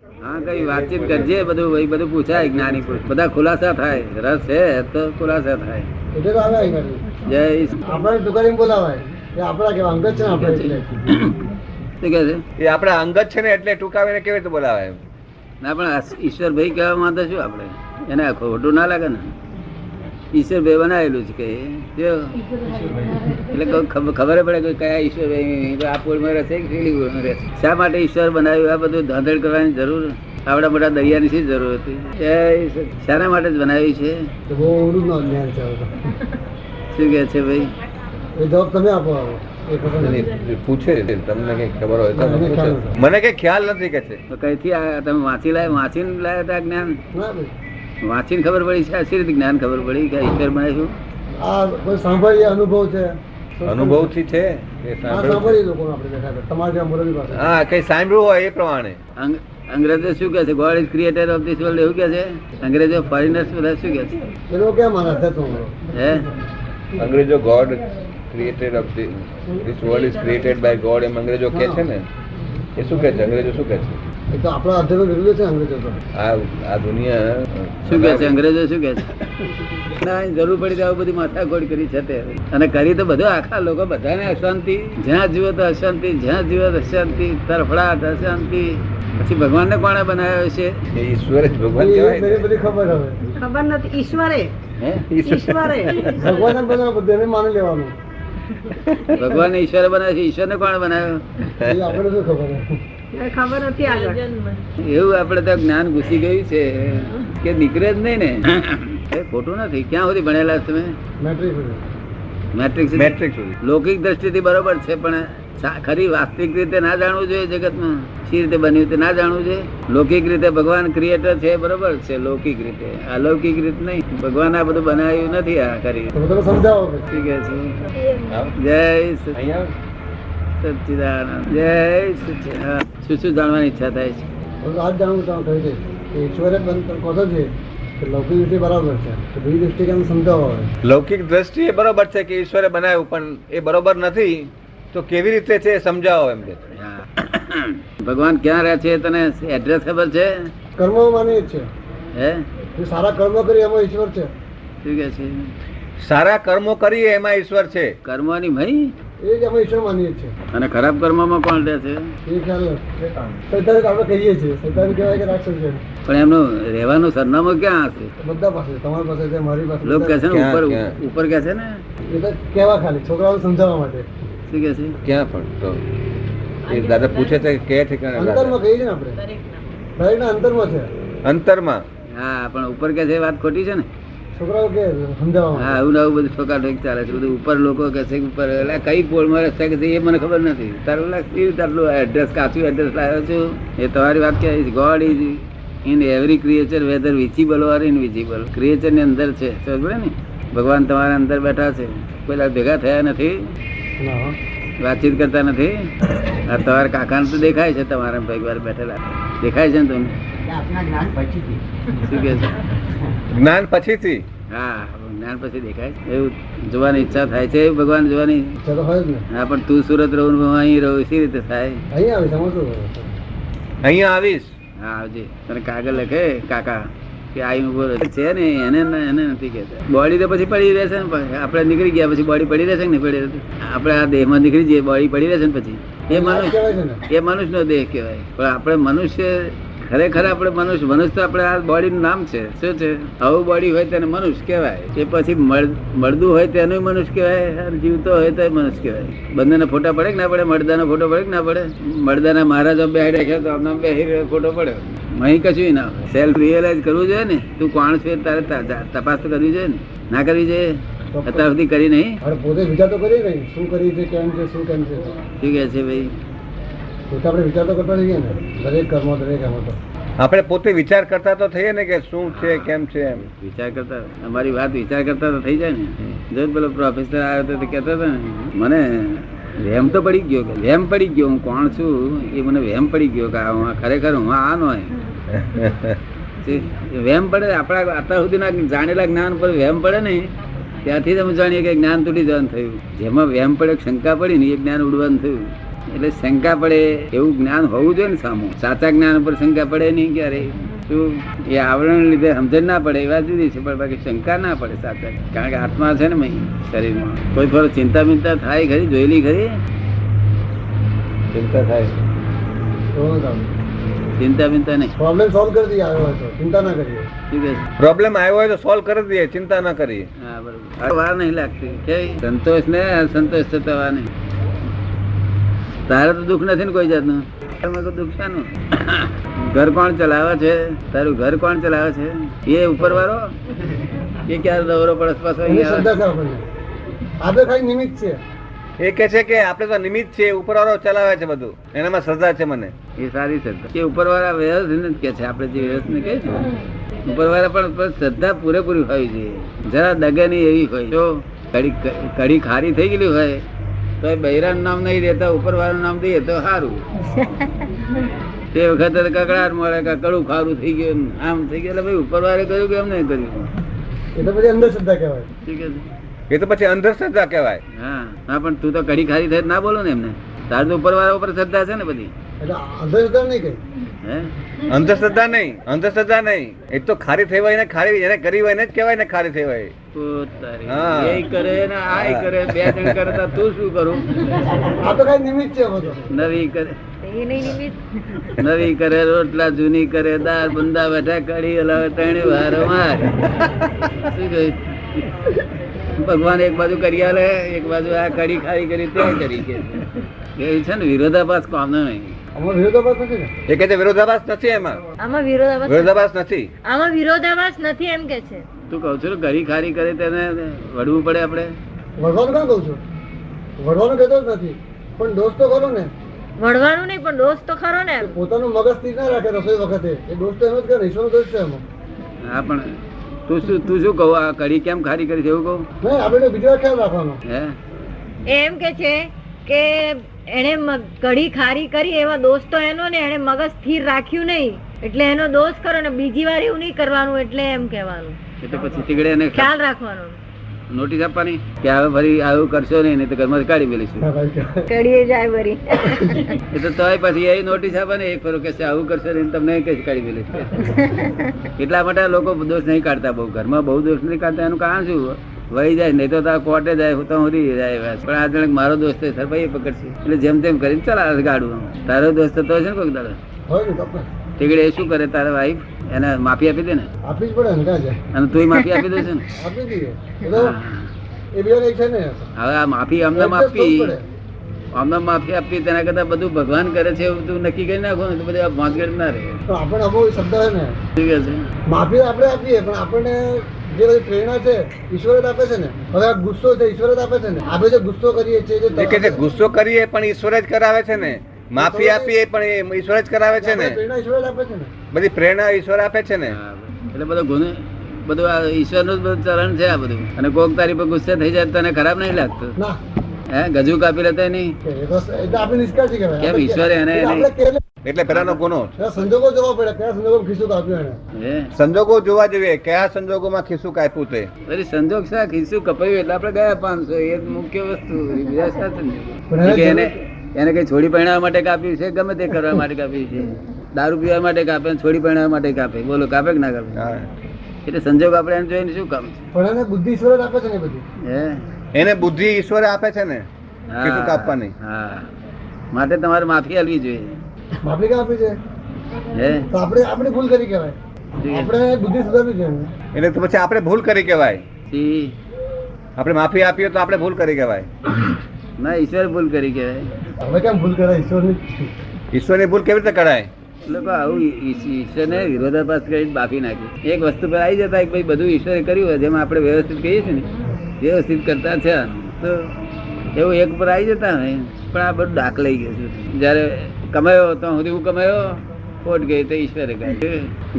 હા, કઈ વાતચીત કરજે, બધું પૂછાય, જ્ઞાની બધા ખુલાસા થાય, રસ છે તો ખુલાસા થાય. એટલે તો આવે જય આપણે દુકાન બોલાવાય એ આપણા કેવા અંગત છે ને આપણે એટલે શું કે છે એ આપણા અંગત છે ને એટલે ટૂંકાવીને કેવી રીતે બોલાવે? ના, પણ ઈશ્વર ભાઈ કહેવા માંગતા શું આપણે એને ખોટું ના લાગે ને? ઈશ્વર ભાઈ બનાવેલું છે કે એટલે ખબર પડે કે કયા ઈશ્વર ભાઈ આ પોળમાં રહેશે કે પેલી પોળમાં રહેશે. શા માટે ઈશ્વર બનાવ્યું? આ બધું ધાંધળ કરવાની જરૂર આવડા મોટા દરિયાની શી જરૂર હતી? શાના માટે જ બનાવ્યું છે? બહુ અવરું નો જ્ઞાન છે. શું કે છે ભાઈ? એ જવાબ તમે આપો. પૂછે તમને કઈ ખબર હોય તો મને કઈ ખ્યાલ નથી કે છે. તો કઈથી તમે વાંચીને લાયા હતા જ્ઞાન? ના ભાઈ, વાંચીને ખબર પડી છે? શી રીતે જ્ઞાન ખબર પડી કે ઈશ્વર બનાવ્યું? આ કોઈ સાંભળીએ અનુભવ છે, અનુભવ થી છે. સાંભળીએ લોકો આપણે બેઠા તમારે ત્યાં મોરબી પાસે. હા, કઈ સાંભળ્યું હોય એ પ્રમાણે. અંગ્રેજો શું કે છે? God is creator of this world એવું કે છે અંગ્રેજો? ફોરેનર્સ બધા શું કે છે? એ લોકો કેમ માને અધ્યાત્મ હે અંગ્રેજો God created of this world is created by God એમ અંગ્રેજો કે છે ને? એ શું કે છે? અંગ્રેજો શું કે છે? એ તો આપણા અધ્યાત્મ વિરુદ્ધ છે અંગ્રેજો તો. આ દુનિયા શું કે છે? અંગ્રેજો શું કે છે? ના, જરૂર પડી તો બધી માથાકોડ કરી છે તે, અને કરી તો બધું આખા લોકો બધાને અશાંતિ, જ્યાં જીવો તો અશાંતિ, જ્યાં જીવો તો અશાંતિ, તરફડાટ અશાંતિ. પછી ભગવાનને કોણે બનાવ્યો છે? એ ઈશ્વર જ ભગવાન એ કહેવાય ને. બધી ખબર હવે ખબર નથી. ઈશ્વરે હે ઈશ્વરે ભગવાન બધા બધાને માની લેવાનું. ભગવાનને ઈશ્વરે બનાવ્યો છે. ઈશ્વરને કોણે બનાવ્યો? એ આપણે શું ખબર ખબર નથી. આગળ એવું આપડે તો જ્ઞાન ઘૂસી ગયું છે કે નીકળે જ નહીં ને. એ ખોટું નથી. ક્યાં સુધી ભણેલા છો તમે? મેટ્રિક મેટ્રિક સુધી. લૌકિક દ્રષ્ટિથી બરોબર છે, પણ ખરી વાસ્તવિક રીતે ના જાણવું જોઈએ. જગતમાં શી રીતે બન્યું તે ના જાણવું જોઈએ. લૌકિક રીતે ભગવાન ક્રિએટર છે બરોબર છે, લૌકિક રીતે. અલૌકિક રીતે નહીં. ભગવાન આ બધું બનાવ્યું નથી. આ કરી સમજાવો. ઠીક છે. જય અહીંયા સચ્ચિદાનંદ. જય સચ્ચિદાનંદ. શું શું જાણવાની ઈચ્છા થાય છે? આજ જાણવું ચાલુ થઈ જાય કે ઈશ્વરે કહો છે કે લૌકિક રીતે બરાબર છે, તો બીજી દ્રષ્ટિ કેમ સમજાવો હવે? લૌકિક દ્રષ્ટિએ બરોબર છે કે ઈશ્વરે બનાવ્યું, પણ એ બરોબર નથી તો કેવી રીતે છે એ સમજાવો એમ કે. ભગવાન ક્યાં રહે છે? તને એડ્રેસ ખબર છે? કર્મ માની જ છે. હે જે સારા કર્મ કરી એમાં ઈશ્વર છે. શું કે છે? સારા કર્મો કરીએ એમાં ઈશ્વર છે. કર્મોની ભાઈ એ જ અમે ઈશ્વર માનીએ છીએ. અને ખરાબ કર્મમાં કોણ રહે છે? એ ખ્યાલ નથી. સૈતાન આપણે કહીએ છીએ. સૈતાન કહેવાય કે રાક્ષસ છે. પણ એમનું રહેવાનું સરનામું ક્યાં હશે? બધા પાસે, તમારી પાસે છે, મારી પાસે. લોકો કહે છે ને ક્યાં, ઉપર ક્યાં? ઉપર કહે છે ને. એ તો કહેવા ખાલી છોકરાઓને સમજાવવા માટે. શું કે છે? ક્યાં પણ તો એ દાદા પૂછે છે કે કયા ઠેકાણે અંતરમાં કહીએ છીએ ને આપણે. દરેકના અંતરમાં છે. અંતરમાં. હા, પણ ઉપર કે છે એ વાત ખોટી છે ને. છોકરાઓ કે સમજાવવા હા, માટે. આવું નવું બધું ઠોકાઠોક ચાલે છે. બધું ઉપર લોકો કહે છે કે ઉપર એટલે કઈ પોળમાં રસ્તા કે છે એ મને ખબર નથી. તારું એડ્રેસ કાચું એડ્રેસ લાવ્યો છું. એ તમારી વાત કે God is in every creature whether visible or invisible. Creature ની અંદર છે, સમજ ને? ભગવાન તમારા અંદર બેઠા છે. કોઈ ભેગા થયા નથી, ના. વાતચીત કરતા નથી. આ તમારા કાકાને તો દેખાય છે, તમારા ભાઈ બેઠેલા દેખાય છે ને તમને? શું કે છે? જ્ઞાન પછીથી. હા, જ્ઞાન પછી દેખાય છે. એવું જોવાની ઈચ્છા થાય છે. એવું ભગવાન જોવાની. ઈચ્છા તો હોય જ ને. હા, પણ તું સુરત રહું હું અહીં રહું, સી રીતે થાય? અહીંયા આવી સમજવું. અહીંયા આવીશ. હા, આવજે. તને કાગળ લખે કાકા કે આઈ ઉભો રહે છે ને, એને નથી કહેતા. બોડી તો પછી પડી રહેશે ને. આપણે નીકળી ગયા પછી બોડી પડી રહેશે ને? પડી રહેશે. આપણે આ દેહમાં નીકળી જઈએ, બોડી પડી રહેશે ને પછી એ મનુષ્ય, એ મનુષ્યનો દેહ કહેવાય. પણ આપણે મનુષ્ય ખરેખર આપણે મનુષ્ય તો આપણે આ બોડીનું નામ છે. શું છે? આવું બોડી હોય તેને મનુષ્ય કહેવાય. એ પછી મળદું હોય તેનું મનુષ્ય કહેવાય, જીવતો હોય તો મનુષ્ય કહેવાય. બંનેના ફોટા પડે કે ના પડે? મળદાનો ફોટો પડે કે ના પડે? મળદાના મહારાજા બેહી રાખ્યા તો આમના બેહી ફોટો પડે. અહીં કશું ના હોય. સેલ્ફ રિયલાઇઝ કરવું જોઈએ ને. તું કોણ છે તારે તપાસ તો કરવી જોઈએ ને. ના કરવી જોઈએ? અત્યાર સુધી કરી નહીં. આપણે પોતે વિચાર તો કરીએ ને, શું કરીએ છીએ, કેમ છે, શું કેમ છે. શું કહે છે ભાઈ? પોતે આપણે વિચાર તો કરતા રહીએ ને. દરેક કર્મ તો આપણે પોતે વિચાર કરતા તો થઈએ ને કે શું છે, કેમ છે એમ. વિચાર કરતા અમારી વાત વિચાર કરતા તો થઈ જાય ને. જો પેલો પ્રોફેસર આવ્યો તો કહેતો હતો ને, મને વહેમ તો પડી ગયો, કે વહેમ પડી ગયો હું કોણ છું એ મને વહેમ પડી ગયો કે ખરેખર હું આ નો વહેમ પડે. આપણા અત્યાર સુધીના જાણેલા જ્ઞાન પર વહેમ પડે ને, ત્યાંથી તમે જાણીએ કે જ્ઞાન તૂટી જવાનું થયું. જેમાં વહેમ પડે, શંકા પડી ને, એ જ્ઞાન ઉડવાનું થયું. એટલે શંકા પડે એવું જ્ઞાન હોવું જોઈએ ને સામું. સાચા જ્ઞાન ઉપર શંકા પડે નહીં ક્યારે. શું એ આવરણ લીધે સમજણ ના પડે એ વાત જુદી છે, પણ બાકી શંકા ના પડે સાચા. કારણ કે આત્મા છે ને મહી શરીરમાં. કોઈ થોડો ચિંતા બિંતા થાય ખરી? જોયેલી ખરી ચિંતા થાય? ચિંતા બિંતા નહીં. प्रॉब्लम सॉल्व कर दिया આવ્યો હોય તો ચિંતા ના કરીએ. શું કહે છે? પ્રોબ્લેમ આવ્યો હોય તો સોલ્વ કરી દઈએ, ચિંતા ના કરીએ. હા બરોબર. હવે વાર નહીં લાગતી કે સંતોષ ને અસંતોષ થતા વાર નહીં. તારે તો દુઃખ નથી ને કોઈ જાતનું. તારામાં કોઈ દુઃખ શાનું? ઘર કોણ ચલાવે છે? તારું ઘર કોણ ચલાવે છે? એ ઉપર વાળો એ ક્યારે દોરો પડસ પાછો એની અહીંયા શ્રદ્ધા આવે? છે આપણને. આપણે ખાલી નિમિત્ત છે. એ કે છે કે આપણે તો નિમિત્ત છે, ઉપરવાળો ચલાવે છે બધું, એનામાં શ્રદ્ધા છે મને. એ સારી શ્રદ્ધા. એ ઉપર વાળા વ્યવસ્થિત જ કે છે. આપણે જે વ્યવસ્થિત કહે છે ઉપર વાળા પણ શ્રદ્ધા પૂરેપૂરી હોય છે. જરા દગે નહીં એવી હોય. જો કડી ખારી થઈ ગયેલી હોય તો એ બૈરાનું નામ નહીં દેતા, ઉપર વાળાનું નામ દઈએ તો સારું. તે વખતે કકડાટ મળે કે કડું ખારું થઈ ગયું, આમ થઈ ગયું. એટલે ભાઈ ઉપર વાળે કર્યું કે એમ નહીં કર્યું. એ તો પછી અંધશ્રદ્ધા કહેવાય. ઠીક છે. એ તો પછી અંધશ્રદ્ધા કહેવાય. હા હા, પણ તું તો કડી ખારી થાય ના બોલો ને એમને. તાર તો ઉપર વાળા ઉપર શ્રદ્ધા છે ને બધી. એટલે અંધશ્રદ્ધા નહીં કઈ. હે અંધશ્રદ્ધા નહીં, અંધશ્રદ્ધા નહીં. એ તો ખારી થઈ હોય ને, ખારી એને કરી હોય ને જ કહેવાય ને ખારી થઈ હોય. પોતારી. હા. એ કરે ને આ કરે, બે જણ કરતા તું શું કરું? આ તો ખાલી નિમિત્ત છે બધો. નવી કરે એ નહીં નિમિત્ત. નવી કરે રોટલા, જૂની કરે દાળ, બંદા બેઠા કડી હલાવે, ત્રણે વારો માર. શું કહ્યું? ભગવાન એક બાજુ કરી આલે, એક બાજુ આ કડી ખારી કરી તે કરી કે એ છે ને વિરોધાભાસ કામનો નહીં. આમાં વિરોધાભાસ નથી ને. એ કે છે વિરોધાભાસ નથી એમાં, આમાં વિરોધાભાસ વિરોધાભાસ નથી. આમાં વિરોધાભાસ નથી એમ કે છે. તું કહું છું કડી ખારી કરે તેને વળવું પડે આપણે. વળવાનું કાં કહું છું? વળવાનું કહેતો જ નથી, પણ દોસ્ત તો ખરો ને. વળવાનું નહીં પણ દોષ તો ખરો ને. પોતાનું મગજ સ્થિર ના રાખે રસોઈ વખતે. એ દોસ્ત તો એમ જ કરે, ઈશ્વરનો દોષ છે એમાં. હા પણ તું શું કહું? આ કડી કેમ ખારી કરી છે એવું કહું? નહીં, આપણે બીજો ખ્યાલ રાખવાનો. હે એમ કે છે કે એને કઢી ખારી કરી એવા દોષ તો એનો ને, એને મગજ સ્થિર રાખ્યું નહીં એટલે એનો દોષ કરો ને. બીજી વાર એવું નહીં કરવાનું એટલે એમ કહેવાનું. એટલે પછી તીગડે એને ખ્યાલ રાખવાનો. નોટિસ આપવાની કે હવે ફરી આવું કરશો નહીં, નહીં તો ઘરમાં કાઢી મેલીશું. કડીએ જાય વરી. એ તો તોય પછી એ નોટિસ આપવાની એક ફરો કે છે આવું કરશો નહીં તમને કઈ કાઢી મેલીશું. એટલા માટે લોકો દોષ નહીં કાઢતા, બહુ ઘરમાં બહુ દોષ નહીં કાઢતા. એનું કારણ શું? વહી જાય નહીં તો કોર્ટે જાય તો ઉડી જાય. પણ આ જણ મારો દોસ્ત છે સર ભાઈ પકડશે એટલે જેમ તેમ કરીને ચલાવે ગાડું. તારો દોસ્ત તો છે ને કોઈક દાડો હોય ને કપડા. તીગડે એ શું કરે? તારા વાઈફ એને માફી આપી દે ને, આપવી જ પડે ને. ક્યાં જાય? અને તું માફી આપી દે છે ને. આપી દઈએ. એટલે એ બે નહીં છે ને. હવે આ માફી અમને આપી, અમને માફી આપી તેના કરતા બધું ભગવાન કરે છે એવું તું નક્કી કરી નાખો ને તો બધું ભાંગડ ના રહે. તો આપણે અમુક શબ્દ છે ને, ઠીક છે. માફી આપણે આપીએ પણ આપણને જે બધી પ્રેરણા છે ઈશ્વર જ આપે છે ને. હવે આ ગુસ્સો છે ઈશ્વર જ આપે છે ને. આપણે જે ગુસ્સો કરીએ છીએ, એ કે છે ગુસ્સો કરીએ પણ ઈશ્વર જ કરાવે છે ને, માફી આપીએ પણ એ ઈશ્વર જ કરાવે છે ને, પ્રેરણા ઈશ્વર જ આપે છે ને. બધી પ્રેરણા ઈશ્વર આપે છે ને. હા, એટલે બધો ગુનો બધું આ ઈશ્વરનું જ બધું ચલણ છે આ બધું. અને કોક તારી પર ગુસ્સે થઈ જાય તને ખરાબ નહીં લાગતું? ના, હે ગજુ કાપી લેતા નહીં એ તો આપણે નિષ્કાળજી કહેવાય. કેમ ઈશ્વરે એને આપણે કેને એટલે પેલાનો ગુનો એના સંજોગો જોવા પડે, કયા સંજોગો ખીસું કાપ્યું એને. હે સંજોગો જોવા જોઈએ, કયા સંજોગોમાં ખિસ્સું કાપ્યું તે. વળી સંજોગ શા ખીસું કપાયું એટલે આપણે ગયા 500. એ જ મુખ્ય વસ્તુ. બીજા શા સંજોગો? પણ કે એને કઈ છોડી પરણાવવા માટે કાપ્યું છે, ગમે તે કરવા માટે કાપ્યું છે. દારૂ પીવા માટે કાપે, છોડી પરણાવવા માટે કાપે. બોલો કાપે કે ના કાપે? હા. એટલે સંજોગ આપણે એને જોઈને શું કામ છે? પણ એને બુદ્ધિ ઈશ્વર જ આપે છે ને બધી. હે એને બુદ્ધિ ઈશ્વરે આપે છે ને, હા. ખિસ્સું કાપવાની. હા, માટે તમારે માફી આલવી જોઈએ. માફી ક્યાં આપી છે? હે તો આપણે ભૂલ કરી કહેવાય. આપણે બુદ્ધિ સુધારવી છે. એટલે તો પછી આપણે ભૂલ કરી કહેવાય. ઈ આપણે માફી આપીએ તો આપણે ભૂલ કરી કહેવાય. ના, ઈશ્વર ભૂલ કરી કહેવાય. હવે કેમ ભૂલ કરાય ઈશ્વરની? ઈશ્વરની ભૂલ કેવી રીતે કરાય? લોકો આવું ઈશ્વરને વિરોધાભાસ કરી બાફી નાખી. એક વસ્તુ પર આવી જતા ભાઈ બધું ઈશ્વરે કર્યું હોય, જેમાં આપણે વ્યવસ્થિત કહીએ છીએ ને વ્યવસ્થિત કરતા છે તો એવું એક પર આવી જતા હોય. પણ આ બધું ડાક લઈ ગયું છે. જયારે કમાયો તો સુધી હું કમાયો, ખોટ ગઈ તો ઈશ્વરે ગાય.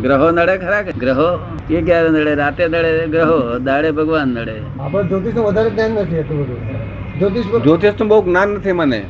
ગ્રહો નડે ખરા કે? ગ્રહો એ ક્યારે નડે? રાતે નડે ગ્રહો, દાડે ભગવાન નડે. આપણે જ્યોતિષનું વધારે જ્ઞાન નથી એટલું બધું. જ્યોતિષ પર જ્યોતિષ નું બહુ જ્ઞાન નથી મને.